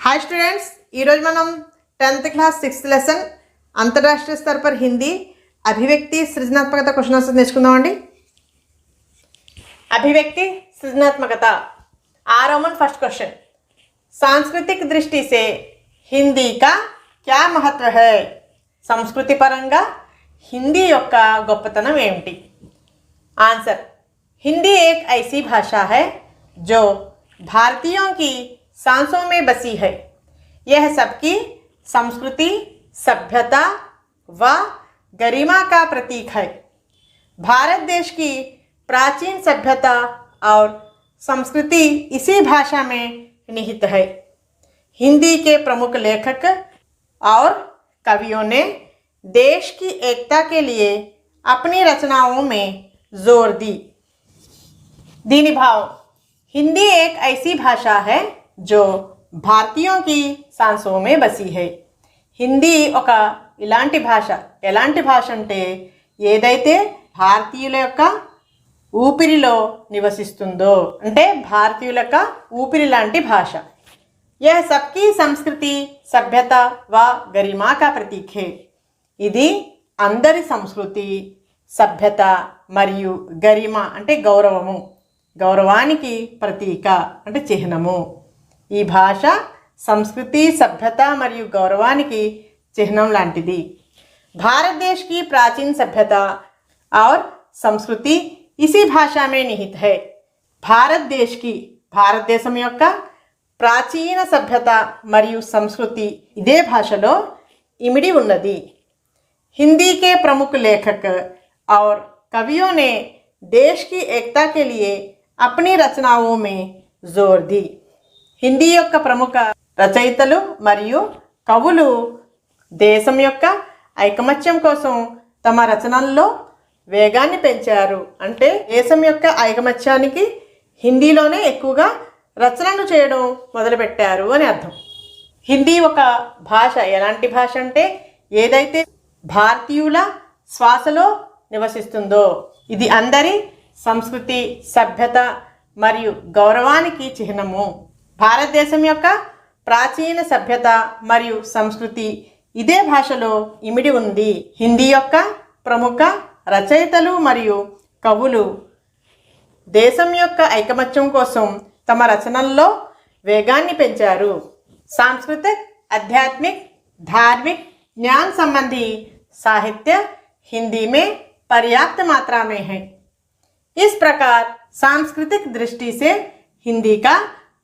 Hi students మనం 10th class 6th lesson अंतरराष्ट्रीय स्तर पर हिंदी अभिव्यक्ति सृजनात्मकता क्वेश्चन आंसर నేర్చుకుందామండి। अभिव्यक्ति सृजनात्मकता रोमन फर्स्ट क्वेश्चन, सांस्कृतिक दृष्टि से हिंदी का क्या महत्व है? संस्कृति परंगा हिंदी యొక్క గొప్పతనం ఏమిటి? आंसर, हिंदी एक ऐसी भाषा है जो भारतीयों की सांसों में बसी है। यह सबकी संस्कृति, सभ्यता व गरिमा का प्रतीक है। भारत देश की प्राचीन सभ्यता और संस्कृति इसी भाषा में निहित है। हिंदी के प्रमुख लेखक और कवियों ने देश की एकता के लिए अपनी रचनाओं में जोर दी। दीनी भाव, हिंदी एक ऐसी भाषा है जो భారతీయోं की सांसों में बसी है। హిందీ ఒక ఇలాంటి భాష, ఎలాంటి భాష అంటే ఏదైతే భారతీయుల యొక్క ఊపిరిలో నివసిస్తుందో, అంటే భారతీయుల యొక్క ఊపిరి లాంటి భాష। यह सबकी संस्कृति, सभ्यता व गरिमा का प्रतीक है। ఇది అందరి సంస్కృతి, సభ్యత మరియు గరిమ అంటే గౌరవము, గౌరవానికి ప్రతీక అంటే చిహ్నము। ఈ భాష సంస్కృతి, సభ్యత మరియు గౌరవానికి చిహ్నం లాంటిది। भारत देश की प्राचीन सभ्यता और संस्कृति इसी भाषा में निहित है। भारत देश की, భారత దేశం యొక్క ప్రాచీన సభ్యత మరియు సంస్కృతి ఇదే భాషలో ఇమిడి ఉన్నది। हिंदी के प्रमुख लेखक और कवियों ने देश की एकता के लिए अपनी रचनाओं में जोर दी। హిందీ యొక్క ప్రముఖ రచయితలు మరియు కవులు దేశం యొక్క ఐకమత్యం కోసం తమ రచనల్లో వేగాన్ని పెంచారు। అంటే దేశం యొక్క ఐకమత్యానికి హిందీలోనే ఎక్కువగా రచనలు చేయడం మొదలుపెట్టారు అని అర్థం। హిందీ ఒక భాష, ఎలాంటి భాష అంటే ఏదైతే భారతీయుల శ్వాసలో నివసిస్తుందో, ఇది అందరి సంస్కృతి, సభ్యత మరియు గౌరవానికి చిహ్నము। భారతదేశం యొక్క ప్రాచీన సభ్యత మరియు సంస్కృతి ఇదే భాషలో ఇమిడి ఉంది। హిందీ యొక్క ప్రముఖ రచయితలు మరియు కవులు దేశం యొక్క ఐకమత్యం కోసం తమ రచనల్లో వేగాన్ని పెంచారు। सांस्कृतिक, आध्यात्मिक, धार्मिक, ज्ञान संबंधी साहित्य हिंदी में पर्याप्त मात्रा में है। इस प्रकार सांस्कृतिक दृष्टि से हिंदी का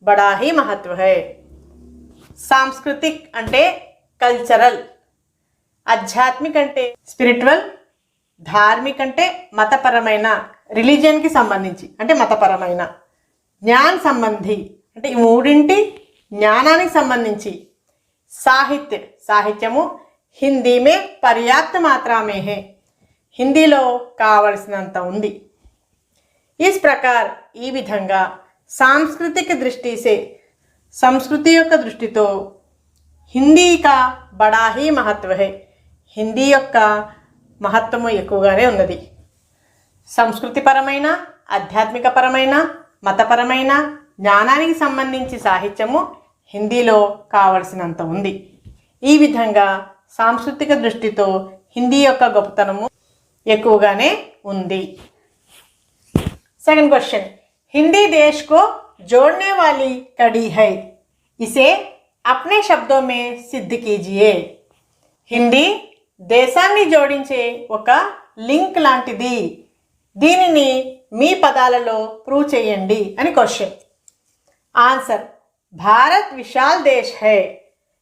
बड़ा ही महत्व है। सांस्कृतिक అంటే కల్చరల్, ఆధ్యాత్మిక అంటే స్పిరిచువల్, ధార్మిక అంటే మతపరమైన, రిలీజియన్కి సంబంధించి అంటే మతపరమైన, జ్ఞాన సంబంధి అంటే ఈ మూడింటి జ్ఞానానికి సంబంధించి, సాహిత్య సాహిత్యము హిందీ మే పర్యాప్త మాత్రా మే హై, హిందీలో కావలసినంత ఉంది। इस प्रकार ఈ విధంగా सांस्कृतिक दृष्टि से, संस्कृति యొక్క దృష్టితో హిందీ का बड़ा ही महत्व है, హిందీ యొక్క మహత్వము ఎక్కువగానే ఉన్నది। సంస్కృతిపరమైన, ఆధ్యాత్మికపరమైన, మతపరమైన, జ్ఞానానికి సంబంధించి సాహిత్యము హిందీలో కావలసినంత ఉంది। ఈ విధంగా సాంస్కృతిక దృష్టితో హిందీ యొక్క గొప్పతనము ఎక్కువగానే ఉంది। सेकंड क्वेश्चन, हिंदी देश को जोड़ने वाली कड़ी है, इसे अपने शब्दों में सिद्ध कीजिए। హిందీ దేశాన్ని జోడించే ఒక లింక్ లాంటిది, దీనిని మీ పదాలలో ప్రూవ్ చేయండి అని క్వశ్చన్। आंसर, भारत विशाल देश है।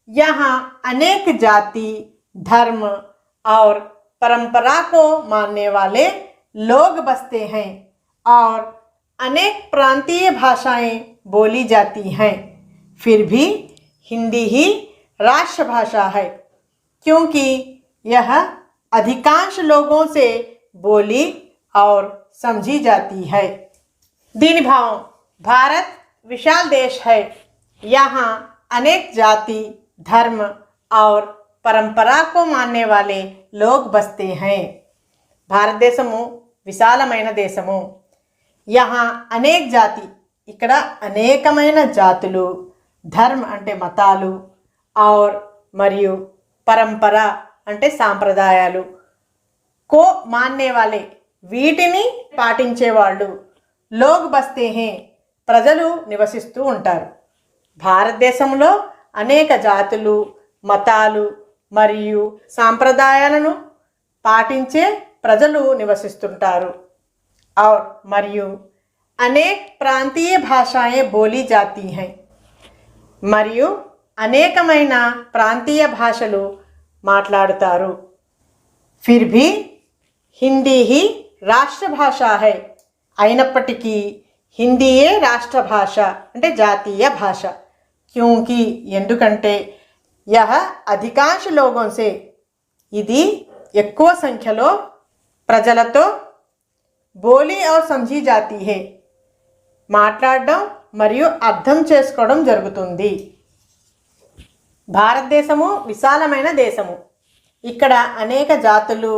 यहाँ अनेक जाति, धर्म और परंपरा को मानने वाले लोग बसते हैं और अनेक प्रांतीय भाषाएं बोली जाती हैं। फिर भी हिंदी ही राष्ट्रभाषा है, क्योंकि यह अधिकांश लोगों से बोली और समझी जाती है। दीनी भाव, भारत विशाल देश है। यहाँ अनेक जाति, धर्म और परंपरा को मानने वाले लोग बसते हैं। భారతదేశము విశాలమైన దేశము। यहाँ అనేక జాతి, ఇక్కడ అనేకమైన జాతులు, ధర్మ అంటే మతాలు, और మరియు పరంపర అంటే సాంప్రదాయాలు, కో మాన్నే వాలే వీటిని పాటించేవాళ్ళు, లోగ్ బస్తే హే ప్రజలు నివసిస్తూ ఉంటారు. భారతదేశంలో అనేక జాతులు, మతాలు మరియు సాంప్రదాయాలను పాటించే ప్రజలు నివసిస్తుంటారు. और మరియు అనేక ప్రాంతీయ భాషాయే బోలీ జాతీ హై మరియు అనేకమైన ప్రాంతీయ భాషలు మాట్లాడుతారు. ఫిర్ భీ హిందీ హీ రాష్ట్ర భాష హై అయినప్పటికీ హిందీయే రాష్ట్ర భాష అంటే జాతీయ భాష. క్యూంకి ఎందుకంటే యహ అధికాంశ లోగోं से ఇది ఎక్కువ సంఖ్యలో ప్రజలతో బోలీ और समझी जाती है మాట్లాడడం మరియు అర్థం చేసుకోవడం జరుగుతుంది. భారతదేశము విశాలమైన దేశము. ఇక్కడ అనేక జాతులు,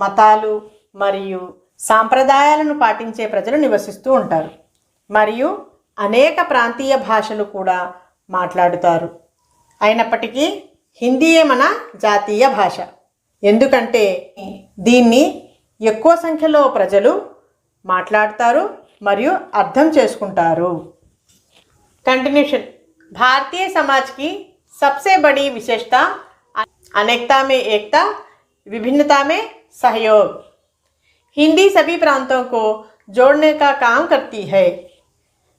మతాలు మరియు సాంప్రదాయాలను పాటించే ప్రజలు నివసిస్తూ ఉంటారు మరియు అనేక ప్రాంతీయ భాషలు కూడా మాట్లాడుతారు. అయినప్పటికీ హిందీయే మన జాతీయ భాష ఎందుకంటే దీన్ని ఎక్కువ సంఖ్యలో ప్రజలు మాట్లాడతారు మరియు అర్థం చేసుకుంటారు. कंटिन्यूशन। भारतीय समाज की सबसे बड़ी विशेषता अनेकता में एकता, विभिन्नता में सहयोग। हिंदी सभी प्रांतों को जोड़ने का काम करती है।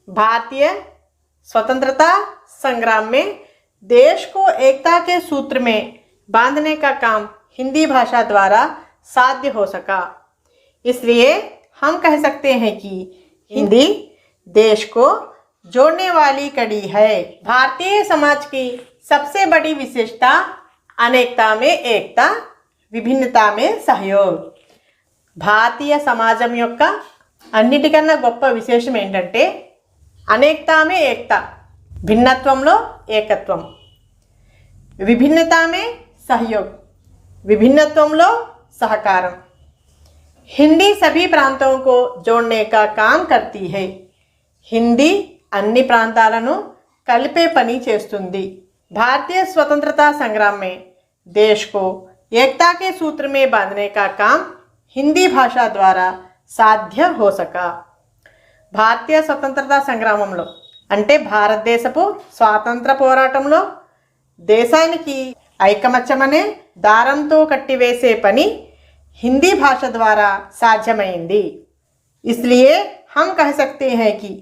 भारतीय स्वतंत्रता संग्राम में देश को एकता के सूत्र में बांधने का काम हिंदी भाषा द्वारा साध्य हो सका। इसलिए हम कह सकते हैं कि हिंदी देश को जोड़ने वाली कड़ी है। भारतीय समाज की सबसे बड़ी विशेषता अनेकता में एकता, విభిన్నత में सहयोग। భారతీయ సమాజం యొక్క అన్నిటికన్నా గొప్ప విశేషం ఏంటంటే అనేకతామే ఏకత, భిన్నత్వంలో ఏకత్వం, విభిన్నతామే సహయోగ్, విభిన్నత్వంలో సహకారం। हिंदी सभी प्रांतों को जोड़ने का काम करती है। హిందీ అన్ని ప్రాంతాలను కలిపే పని చేస్తుంది। भारतीय स्वतंत्रता संग्राम में देश को एकता के सूत्र में बांधने का काम हिंदी भाषा द्वारा సాధ్య हो सका। భారతీయ స్వతంత్రతా సంగ్రామంలో అంటే భారతదేశపు స్వాతంత్ర పోరాటంలో దేశానికి ఐకమత్యమనే దారంతో కట్టివేసే పని हिंदी भाषा द्वारा సాధ్యమైంది। इसलिए हम कह सकते हैं कि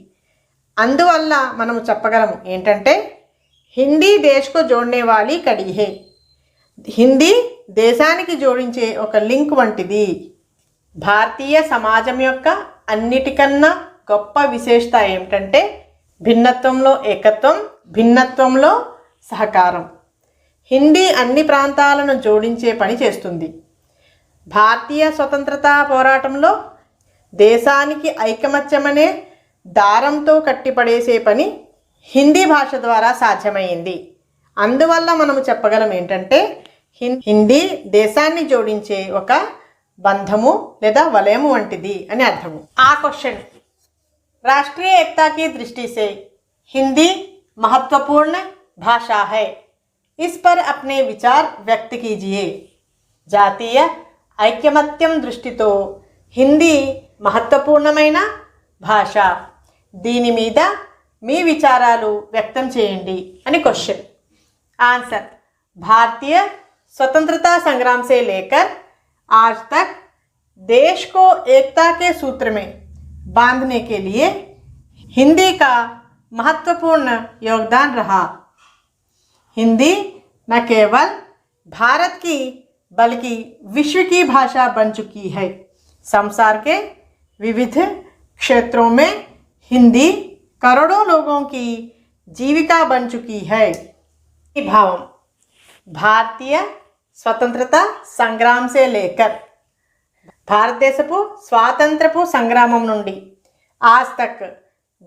అందువల్ల మనము చెప్పగలము ఏంటంటే హిందీ దేశ్కు జోడ్నే వాలీ కడి హే, హిందీ దేశానికి జోడించే ఒక లింక్ వంటిది। భారతీయ సమాజం యొక్క అన్నిటికన్నా గొప్ప విశేషత ఏమిటంటే భిన్నత్వంలో ఏకత్వం, భిన్నత్వంలో సహకారం। హిందీ అన్ని ప్రాంతాలను జోడించే పని చేస్తుంది। భారతీయ స్వతంత్రతా పోరాటంలో దేశానికి ఐకమత్యమనే దారంతో కట్టిపడేసే పని హిందీ భాష ద్వారా సాధ్యమైంది। అందువల్ల మనము చెప్పగలం ఏంటంటే హిందీ దేశాన్ని జోడించే ఒక బంధము లేదా వలయము వంటిది అని అర్థము। ఆ క్వశ్చన్ राष्ट्रीय एकता की दृष्टि से हिंदी महत्वपूर्ण भाषा है, इस पर अपने विचार व्यक्त कीजिए। జాతీయ ఐకమత్యం దృష్టితో హిందీ మహత్వపూర్ణమైన భాష, దీని మీద మీ విచారాలు వ్యక్తం చేయండి అని క్వశ్చన్। ఆన్సర్ भारतीय स्वतंत्रता संग्राम से लेकर आज तक देश को एकता के सूत्र में बांधने के लिए हिंदी का महत्वपूर्ण योगदान रहा। हिंदी न केवल भारत की बल्कि विश्व की भाषा बन चुकी है। संसार के विविध क्षेत्रों में हिंदी करोड़ों लोगों की जीविका बन चुकी है। भावम भारतीय स्वतंत्रता संग्राम से लेकर భారతదేశపు స్వాతంత్రపు సంగ్రామం నుండి आज तक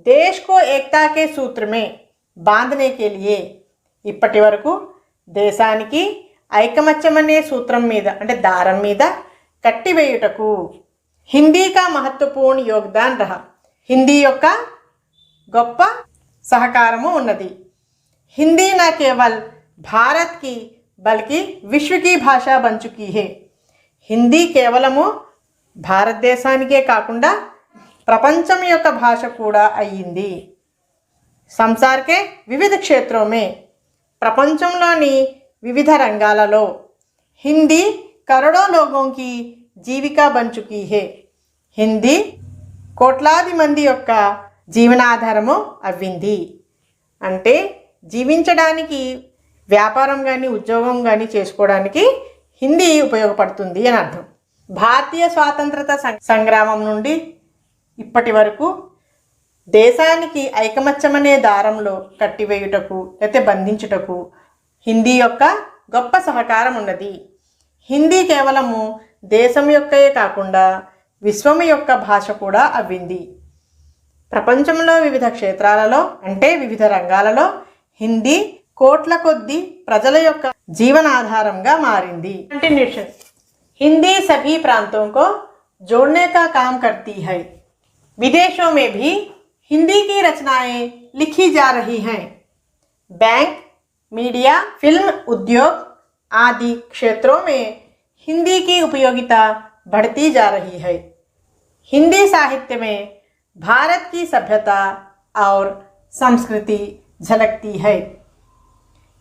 देश को एकता के सूत्र में बांधने के लिए ఇప్పటి వరకు దేశానికి ఐకమత్యమనే సూత్రం మీద అంటే దారం మీద కట్టివేయుటకు హిందీ కా మహత్వపూర్ణ యోగదాన్ రహా, హిందీ యొక్క గొప్ప సహకారము ఉన్నది। हिंदी न केवल भारत की बल्कि विश्व की भाषा बन चुकी है. హిందీ కేవలము భారతదేశానికే కాకుండా ప్రపంచం యొక్క భాష కూడా అయ్యింది. సంసార్ కే వివిధ క్షేత్రోं में ప్రపంచంలోని వివిధ రంగాలలో హిందీ కరోడో లోగోं की జీవిక బన్ చుకీ హై. హిందీ కోట్లాది మంది యొక్క జీవనాధారము అవ్వింది. అంటే జీవించడానికి వ్యాపారం కానీ ఉద్యోగం కానీ చేసుకోవడానికి హిందీ ఉపయోగపడుతుంది అని అర్థం. భారతీయ స్వాతంత్రత సంగ్రామం నుండి ఇప్పటి వరకు దేశానికి ఐకమత్యమనే దారంలో కట్టివేయుటకు లేకపోతే బంధించుటకు హిందీ యొక్క గొప్ప సహకారం ఉన్నది. హిందీ కేవలము దేశం యొక్కే కాకుండా విశ్వం యొక్క భాష కూడా అవ్వింది. ప్రపంచంలో వివిధ క్షేత్రాలలో అంటే వివిధ రంగాలలో హిందీ కోట్ల కొద్ది ప్రజల యొక్క జీవనాధారంగా మారింది. కంటిన్యూషన్. हिंदी सभी प्रांतों को जोड़ने का काम करती है. विदेशों में भी हिंदी की रचनाएं लिखी जा रही हैं. बैंक, मीडिया, फिल्म उद्योग आदि क्षेत्रों में हिंदी की उपयोगिता बढ़ती जा रही है. हिंदी साहित्य में भारत की सभ्यता और संस्कृति झलकती है.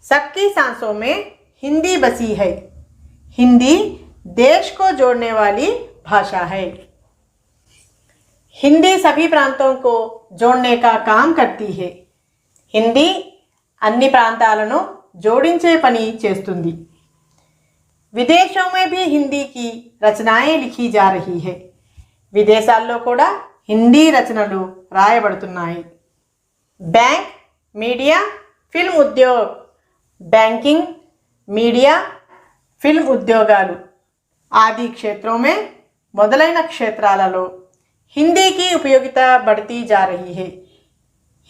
सबकी सांसों में हिंदी बसी है. हिंदी देश को जोड़ने वाली भाषा है. हिंदी सभी प्रांतों को जोड़ने का काम करती है. హిందీ అన్ని ప్రాంతాలను జోడించే పని చేస్తుంది. విదేశోं में भी हिंदी की रचनाएं लिखी जा रही है. విదేశాల్లో కూడా హిందీ రచనలు రాయబడుతున్నాయి. बैंक, मीडिया, फिल्म उद्योग बैंकिंग, मीडिया, फिल्म ఉద్యోగాలు ఆది క్షేత్రోं में మొదలైన క్షేత్రాలలో హిందీకి ఉపయోగిత బడతీ జా రహీ హై.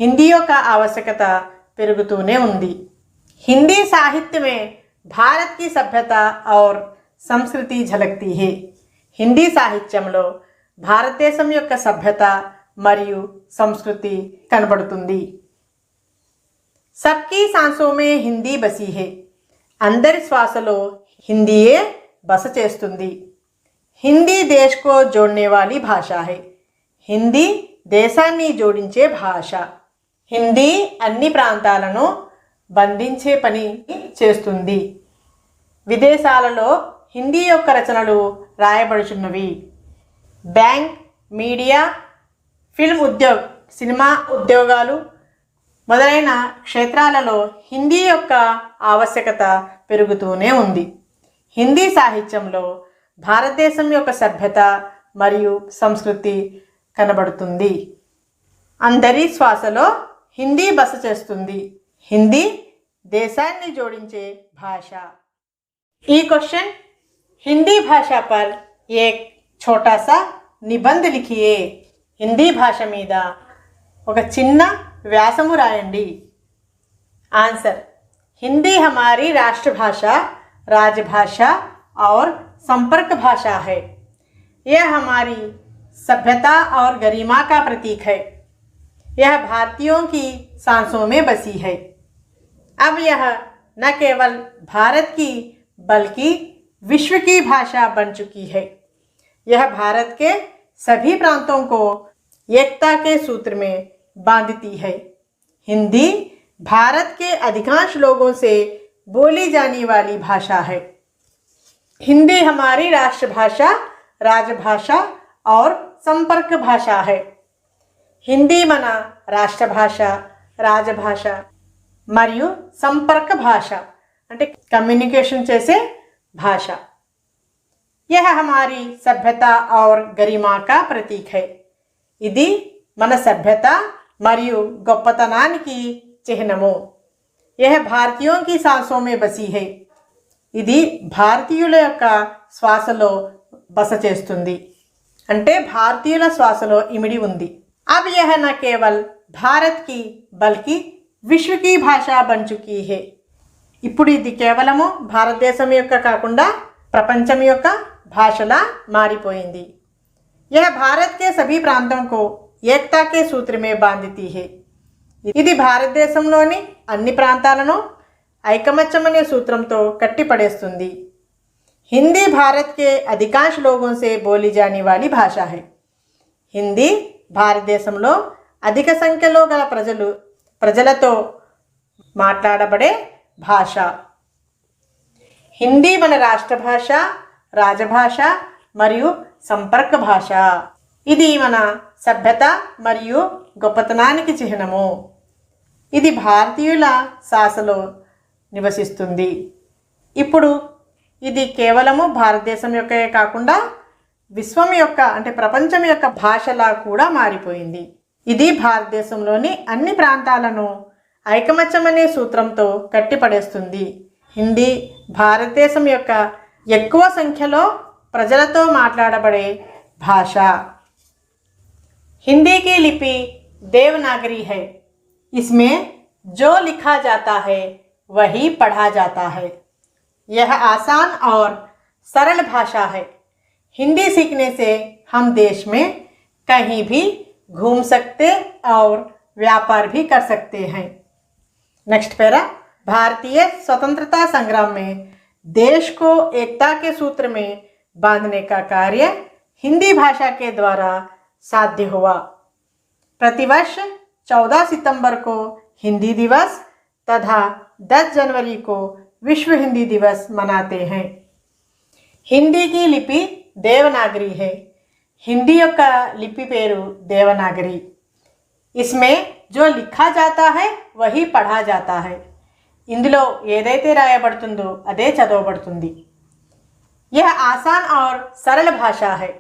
హిందీ యొక్క ఆవశ్యకత పెరుగుతూనే ఉంది. హిందీ సాహిత్య में भारत की सभ्यता और संस्कृति झलकती है. హిందీ సాహిత్యంలో భారతదేశం యొక్క సభ్యత మరియు సంస్కృతి కనబడుతుంది. सबकी सांसों में हिंदी बसी है. అందరి శ్వాసలో హిందీయే బస చేస్తుంది. హిందీ దేశ్ కో జోడ్నే వాలీ భాషా హై. హిందీ దేశాన్ని జోడించే భాష. హిందీ అన్ని ప్రాంతాలను బంధించే పని చేస్తుంది. విదేశాలలో హిందీ యొక్క రచనలు రాయబడుచున్నవి. బ్యాంక్, మీడియా, ఫిల్మ్ ఉద్యోగ్ సినిమా ఉద్యోగాలు మొదలైన క్షేత్రాలలో హిందీ యొక్క ఆవశ్యకత పెరుగుతూనే ఉంది. హిందీ సాహిత్యంలో భారతదేశం యొక్క సభ్యత మరియు సంస్కృతి కనబడుతుంది. అందరి శ్వాసలో హిందీ బస చేస్తుంది. హిందీ దేశాన్ని జోడించే భాష. ఈ క్వశ్చన్ హిందీ భాషా పర్ ఏక్ ఛోటా సా నిబంధ్ లిఖియే. హిందీ భాష మీద ఒక చిన్న వ్యాసము రాయండి. ఆన్సర్. हिंदी हमारी राष्ट्रभाषा, राजभाषा और संपर्क भाषा है. यह हमारी सभ्यता और गरिमा का प्रतीक है. यह भारतीयों की सांसों में बसी है. अब यह न केवल भारत की बल्कि विश्व की भाषा बन चुकी है. यह भारत के सभी प्रांतों को एकता के सूत्र में बांधती है. हिंदी भारत के अधिकांश लोगों से बोली जाने वाली भाषा है. हिंदी हमारी राष्ट्रभाषा, राजभाषा और संपर्क भाषा है. హిందీ మన రాష్ట్రభాష, రాజభాష మరియు సంపర్క భాష అంటే కమ్యూనికేషన్ చేసే భాష. यह हमारी सभ्यता और गरिमा का प्रतीक है. ఇది మన సభ్యత మరియు గొప్పతనానికి చిహ్నము. यह भारतीयों की सांसों में बसी है. ఇది భారతీయుల యొక్క శ్వాసలో బస చేస్తుంది అంటే భారతీయుల శ్వాసలో ఇమిడి ఉంది. अब यह न केवल भारत की बल्कि विश्व की भाषा बन चुकी है. ఇప్పుడు ఇది కేవలము భారతదేశం యొక్క కాకుండా ప్రపంచం యొక్క భాషలా మారిపోయింది. यह भारत के सभी प्रांतों को एकता के सूत्र में बांधती है. ఇది భారతదేశంలోని అన్ని ప్రాంతాలను ఐకమత్యం అనే సూత్రంతో కట్టిపడేస్తుంది. हिंदी भारत के अधिकांश लोगों से बोली जाने वाली भाषा है. హిందీ భారతదేశంలో అధిక సంఖ్యలో గల ప్రజలతో మాట్లాడబడే భాష. హిందీ మన రాష్ట్ర భాష, రాజభాష మరియు సంపర్క భాష. ఇది మన సభ్యత మరియు గొప్పతనానికి చిహ్నము. ఇది భారతీయుల శ్వాసలో నివసిస్తుంది. ఇప్పుడు ఇది కేవలము భారతదేశం యొక్కే కాకుండా విశ్వం యొక్క అంటే ప్రపంచం యొక్క భాషలా కూడా మారిపోయింది. ఇది భారతదేశంలోని అన్ని ప్రాంతాలను ఐకమత్యం అనే సూత్రంతో కట్టిపడేస్తుంది. హిందీ భారతదేశం యొక్క ఎక్కువ సంఖ్యలో ప్రజలతో మాట్లాడబడే భాష. हिंदी की लिपि देवनागरी है. इसमें जो लिखा जाता है वही पढ़ा जाता है. यह आसान और सरल भाषा है. हिंदी सीखने से हम देश में कहीं भी घूम सकते और व्यापार भी कर सकते हैं. Next para. भारतीय स्वतंत्रता संग्राम में देश को एकता के सूत्र में बांधने का कार्य हिंदी भाषा के द्वारा साध्य हुआ. प्रतिवर्ष 14 सितंबर को हिंदी दिवस तथा 10 जनवरी को विश्व हिंदी दिवस मनाते हैं. हिंदी की लिपि देवनागरी है. हिंदी యొక్క లిపి పేరు దేవనాగరి. इसमें जो लिखा जाता है वही पढ़ा जाता है. ఇందులో ఏదైతే రాయబడుతుందో అదే చదవబడుతుంది. यह आसान और सरल भाषा है.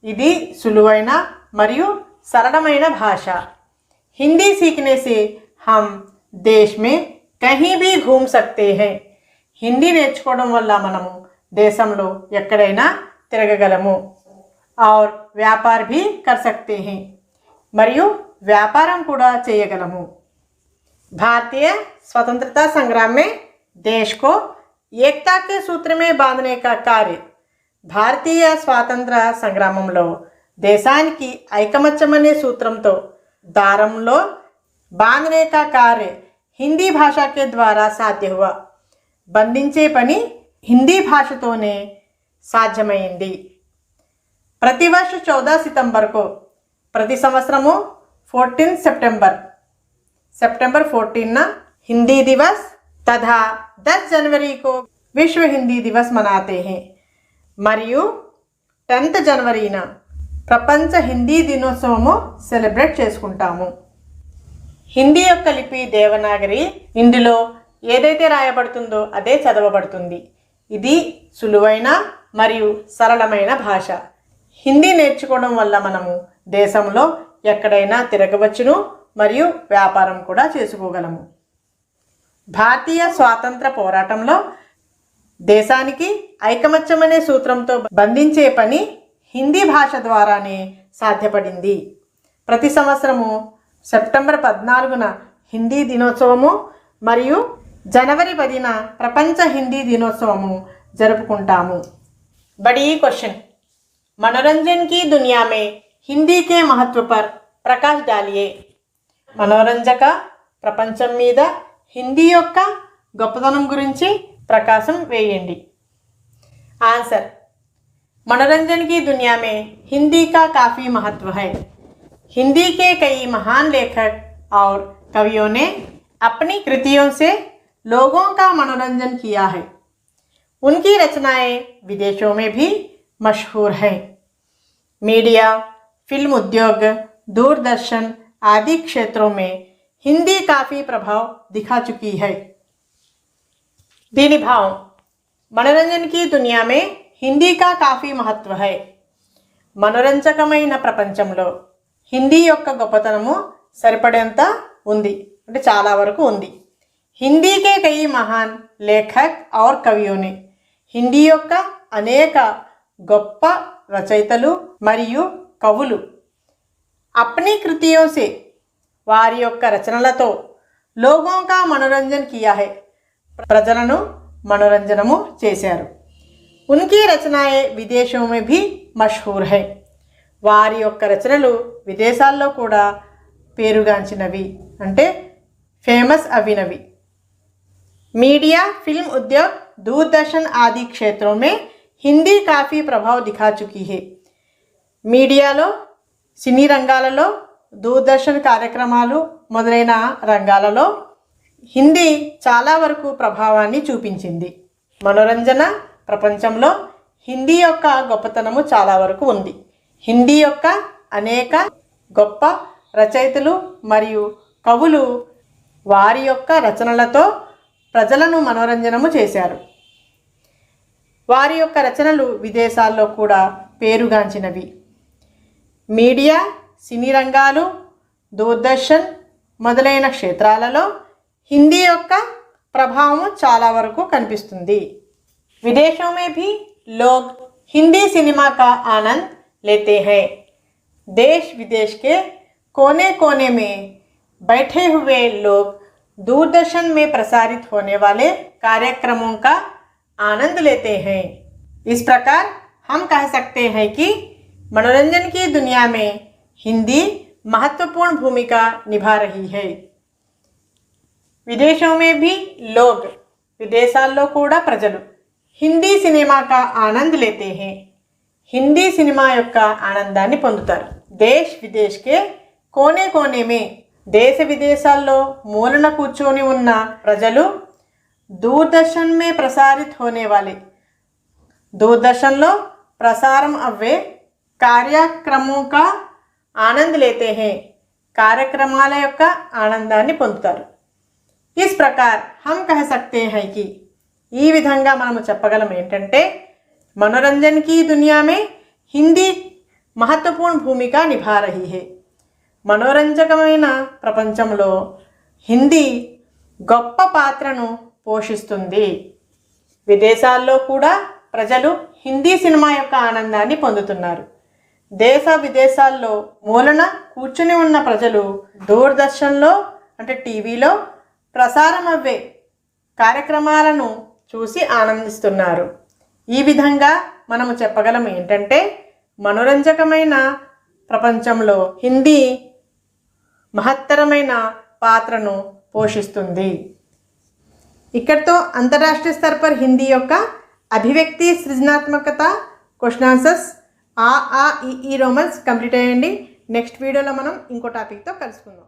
ఇది సులువైన మరియు సరళమైన భాష. हिंदी सीखने से हम देश में कहीं भी घूम सकते हैं. హిందీ నేర్చుకోవడం వల్ల మనము దేశంలో ఎక్కడైనా తిరగగలము. और व्यापार भी कर सकते हैं. మరియు వ్యాపారం కూడా చేయగలము. भारतीय स्वतंत्रता संग्राम में देश को एकता के सूत्र में बांधने का कार्य. భారతీయ స్వాతంత్ర సంగ్రామంలో దేశానికి ఐకమత్యం అనే సూత్రంతో దారంలో బాంధనే కా కార్య హిందీ భాష కే ద్వారా సాధ్య హువా. బంధించే పని హిందీ భాషతోనే సాధ్యమైంది. प्रतिवर्ष 14 सितंबर को ప్రతి సంవత్సరము 14 सितंबर 14 हिंदी दिवस तथा 10 जनवरी को विश्व हिंदी दिवस मनाते हैं. మరియు 10th జనవరిన ప్రపంచ హిందీ దినోత్సవము సెలబ్రేట్ చేసుకుంటాము. హిందీ యొక్క లిపి దేవనాగరి. ఇందులో ఏదైతే రాయబడుతుందో అదే చదవబడుతుంది. ఇది సులువైన మరియు సరళమైన భాష. హిందీ నేర్చుకోవడం వల్ల మనము దేశంలో ఎక్కడైనా తిరగవచ్చును మరియు వ్యాపారం కూడా చేసుకోగలము. భారతీయ స్వాతంత్ర పోరాటంలో దేశానికి ఐకమత్యం అనే సూత్రంతో బంధించే పని హిందీ భాష ద్వారానే సాధ్యపడింది. ప్రతి సంవత్సరము సెప్టెంబర్ 14న హిందీ దినోత్సవము మరియు జనవరి 10న ప్రపంచ హిందీ దినోత్సవము జరుపుకుంటాము. बड़ी क्वेश्चन. मनोरंजन की दुनिया में हिंदी के महत्व पर प्रकाश डालिए. మనోరంజక ప్రపంచం మీద హిందీ యొక్క గొప్పతనం గురించి ప్రకాశం వేయండి. आंसर. मनोरंजन की दुनिया में हिंदी का काफ़ी महत्व है. हिंदी के कई महान लेखक और कवियों ने अपनी कृतियों से लोगों का मनोरंजन किया है. उनकी रचनाएं विदेशों में भी मशहूर हैं. मीडिया, फिल्म उद्योग, दूरदर्शन आदि क्षेत्रों में हिंदी काफ़ी प्रभाव दिखा चुकी है. దీని భావం. मनोरंजन की दुनिया में हिंदी का काफ़ी महत्व है. మనోరంజకమైన ప్రపంచంలో హిందీ యొక్క గొప్పతనము సరిపడేంత ఉంది, అంటే చాలా వరకు ఉంది. హిందీ కే కई महान लेखक और कवियों ने హిందీ యొక్క అనేక గొప్ప రచయితలు మరియు కవులు अपनी कृतियों से వారి యొక్క రచనలతో लोगों का मनोरंजन किया है ప్రజలను మనోరంజనము చేశారు. उनकी रचनाएं विदेशों में भी मशहूर है. వారి యొక్క రచనలు విదేశాల్లో కూడా పేరుగాంచినవి. అంటే फेमस अभिनवी। मीडिया, फिल्म उद्योग, दूरदर्शन आदि क्षेत्रों में हिंदी काफ़ी प्रभाव दिखा चुकी है। మీడియాలో, సినీ రంగాలలో, దూరదర్శన్ కార్యక్రమాలు మొదలైన రంగాలలో హిందీ చాలా వరకు ప్రభావాన్ని చూపించింది। మనోరంజన ప్రపంచంలో హిందీ యొక్క గొప్పతనము చాలా వరకు ఉంది। హిందీ యొక్క అనేక గొప్ప రచయితలు మరియు కవులు వారి యొక్క రచనలతో ప్రజలను మనోరంజనము చేశారు। వారి యొక్క రచనలు విదేశాల్లో కూడా పేరుగాంచినవి। మీడియా, సినీ రంగాలు, దూరదర్శన్ మొదలైన క్షేత్రాలలో హిందీ యొక్క ప్రభావం చాలా వరకు కనిపిస్తుంది। विदेशों में भी लोग हिंदी सिनेमा का आनंद लेते हैं। देश विदेश के कोने कोने में बैठे हुए लोग दूरदर्शन में प्रसारित होने वाले कार्यक्रमों का आनंद लेते हैं। इस प्रकार हम कह सकते हैं कि मनोरंजन की दुनिया में हिंदी महत्वपूर्ण भूमिका निभा रही है। विदेशों में भी लोग, విదేశాల్లో కూడా ప్రజలు హిందీ సినిమా కా ఆనంద్ లేతే హై, హిందీ సినిమా యొక్క ఆనందాన్ని పొందుతారు। దేశ్ విదేశ్ కే కోనే కోనే మే, దేశ విదేశాల్లో మూలన కూర్చొని ఉన్న ప్రజలు దూరదర్శన్ మే ప్రసారిత్ హోనే వాలే, దూరదర్శన్లో ప్రసారం అవ్వే కార్యక్రమం కా ఆనంద్ లేతే హై, కార్యక్రమాల యొక్క ఆనందాన్ని పొందుతారు। इस प्रकार हम कह सकते हैं कि ఈ విధంగా మనము చెప్పగలం ఏంటంటే मनोरंजन की दुनिया में हिंदी महत्वपूर्ण भूमिका निभा रही है। మనోరంజకమైన ప్రపంచంలో హిందీ గొప్ప పాత్రను పోషిస్తుంది। విదేశాల్లో కూడా ప్రజలు హిందీ సినిమా యొక్క ఆనందాన్ని పొందుతున్నారు। దేశ విదేశాల్లో మూలన కూర్చుని ఉన్న ప్రజలు దూరదర్శన్లో అంటే టీవీలో ప్రసారం అవ్వే కార్యక్రమాలను చూసి ఆనందిస్తున్నారు। ఈ విధంగా మనము చెప్పగలం ఏంటంటే మనోరంజకమైన ప్రపంచంలో హిందీ మహత్తరమైన పాత్రను పోషిస్తుంది। ఇక్కడితో అంతర్రాష్ట్రీయ స్థర్ పర్ హిందీ యొక్క అభివ్యక్తి, సృజనాత్మకత, క్వశ్చన్ ఆన్సర్స్ ఆ ఈ రోమన్స్ కంప్లీట్ అయ్యండి। నెక్స్ట్ వీడియోలో మనం ఇంకో టాపిక్తో కలుసుకుందాం।